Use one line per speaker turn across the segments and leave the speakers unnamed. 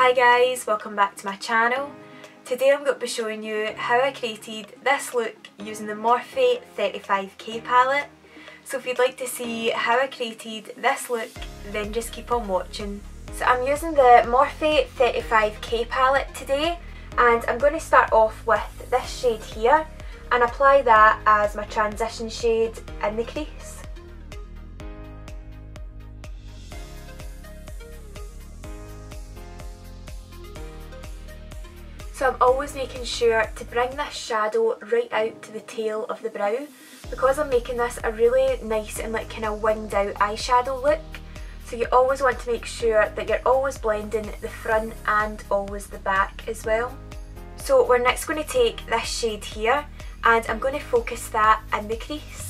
Hi guys, welcome back to my channel. Today I'm going to be showing you how I created this look using the Morphe 35K palette. So if you'd like to see how I created this look, then just keep on watching. So I'm using the Morphe 35K palette today, and I'm going to start off with this shade here and apply that as my transition shade in the crease. So I'm always making sure to bring this shadow right out to the tail of the brow, because I'm making this a really nice and kind of winged out eyeshadow look. So you always want to make sure that you're always blending the front and always the back as well. So we're next going to take this shade here and I'm going to focus that in the crease.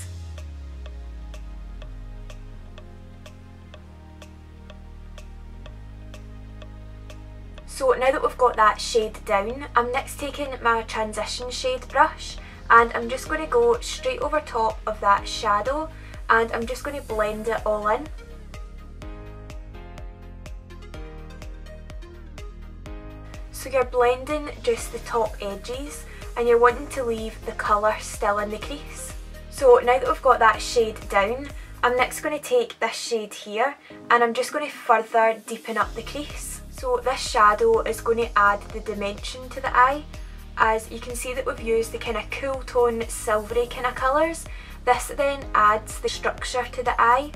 So now that we've got that shade down, I'm next taking my transition shade brush and I'm just going to go straight over top of that shadow and I'm just going to blend it all in. So you're blending just the top edges and you're wanting to leave the colour still in the crease. So now that we've got that shade down, I'm next going to take this shade here and I'm just going to further deepen up the crease. So this shadow is going to add the dimension to the eye. As you can see that we've used the kind of cool tone silvery kind of colours, this then adds the structure to the eye.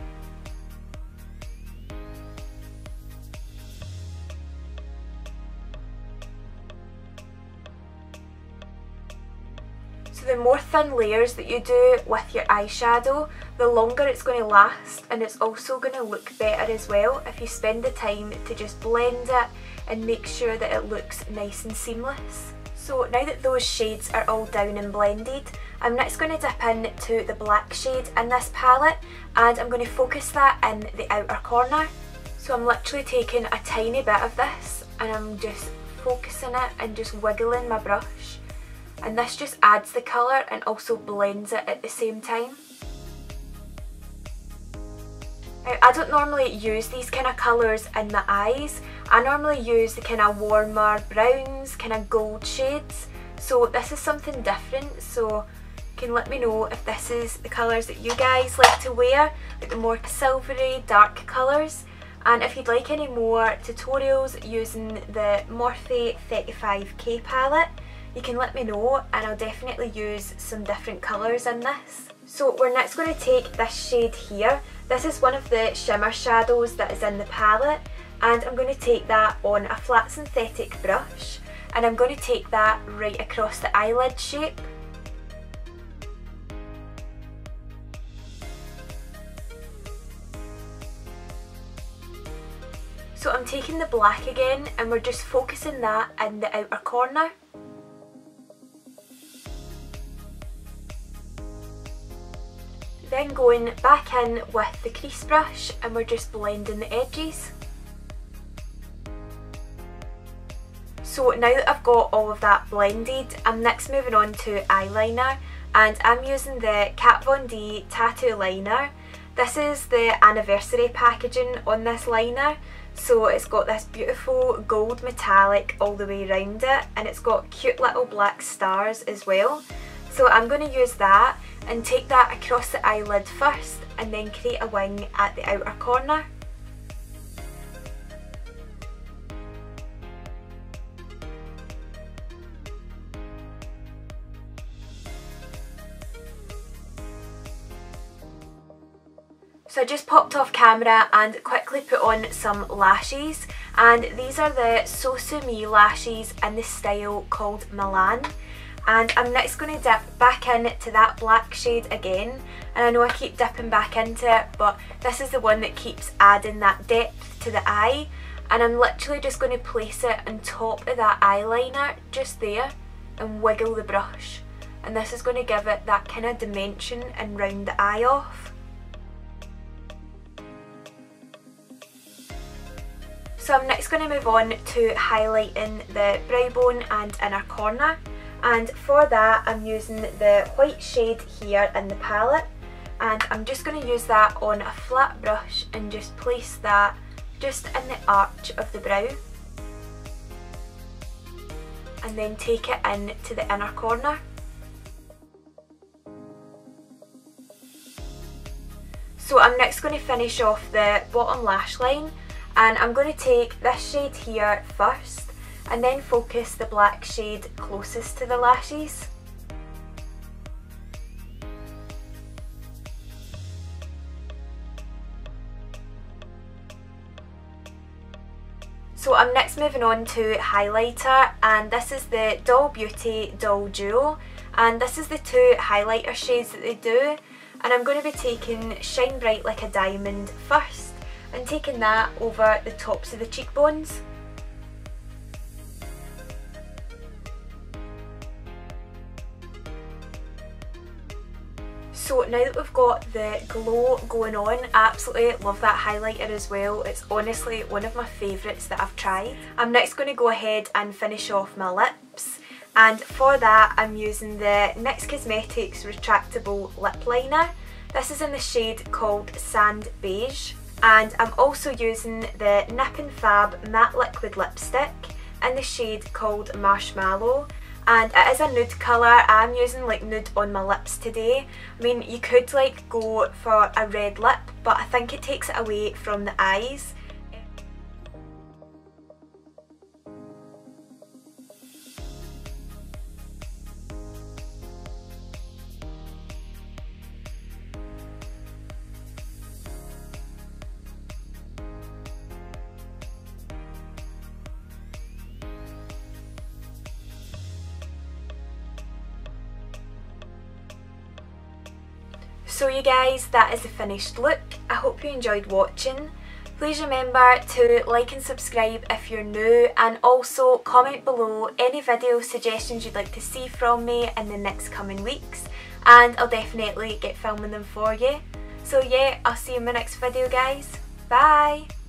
So the more thin layers that you do with your eyeshadow, the longer it's going to last, and it's also going to look better as well if you spend the time to just blend it and make sure that it looks nice and seamless. So now that those shades are all down and blended, I'm next going to dip into the black shade in this palette and I'm going to focus that in the outer corner. So I'm literally taking a tiny bit of this and I'm just focusing it and just wiggling my brush. And this just adds the colour and also blends it at the same time. Now, I don't normally use these kind of colours in my eyes. I normally use the kind of warmer browns, kind of gold shades. So this is something different, so you can let me know if this is the colours that you guys like to wear, like the more silvery, dark colours. And if you'd like any more tutorials using the Morphe 35K palette, you can let me know and I'll definitely use some different colours in this. So we're next going to take this shade here. This is one of the shimmer shadows that is in the palette, and I'm going to take that on a flat synthetic brush and I'm going to take that right across the eyelid shape. So I'm taking the black again and we're just focusing that in the outer corner. Then going back in with the crease brush and we're just blending the edges. So now that I've got all of that blended, I'm next moving on to eyeliner, and I'm using the Kat Von D Tattoo Liner. This is the anniversary packaging on this liner, so it's got this beautiful gold metallic all the way around it and it's got cute little black stars as well. So I'm going to use that and take that across the eyelid first and then create a wing at the outer corner. So I just popped off camera and quickly put on some lashes, and these are the SOSU lashes in the style called Milan. And I'm next going to dip back into that black shade again, and I know I keep dipping back into it, but this is the one that keeps adding that depth to the eye, and I'm literally just going to place it on top of that eyeliner just there and wiggle the brush, and this is going to give it that kind of dimension and round the eye off. So I'm next going to move on to highlighting the brow bone and inner corner. And for that I'm using the white shade here in the palette, and I'm just going to use that on a flat brush and just place that just in the arch of the brow. and then take it in to the inner corner. So I'm next going to finish off the bottom lash line, and I'm going to take this shade here first and then focus the black shade closest to the lashes. So I'm next moving on to highlighter, and this is the Doll Beauty Doll Duo, and this is the two highlighter shades that they do, and I'm going to be taking Shine Bright Like a Diamond first and taking that over the tops of the cheekbones. So now that we've got the glow going on, I absolutely love that highlighter as well. It's honestly one of my favourites that I've tried. I'm next going to go ahead and finish off my lips, and for that I'm using the NYX Cosmetics Retractable Lip Liner. This is in the shade called Sand Beige, and I'm also using the Nip and Fab Matte Liquid Lipstick in the shade called Marshmallow. And it is a nude colour. I'm using like nude on my lips today. I mean, you could like go for a red lip, but I think it takes it away from the eyes. So you guys, that is the finished look. I hope you enjoyed watching. Please remember to like and subscribe if you're new, and also comment below any video suggestions you'd like to see from me in the next coming weeks, and I'll definitely get filming them for you. So yeah, I'll see you in my next video guys. Bye!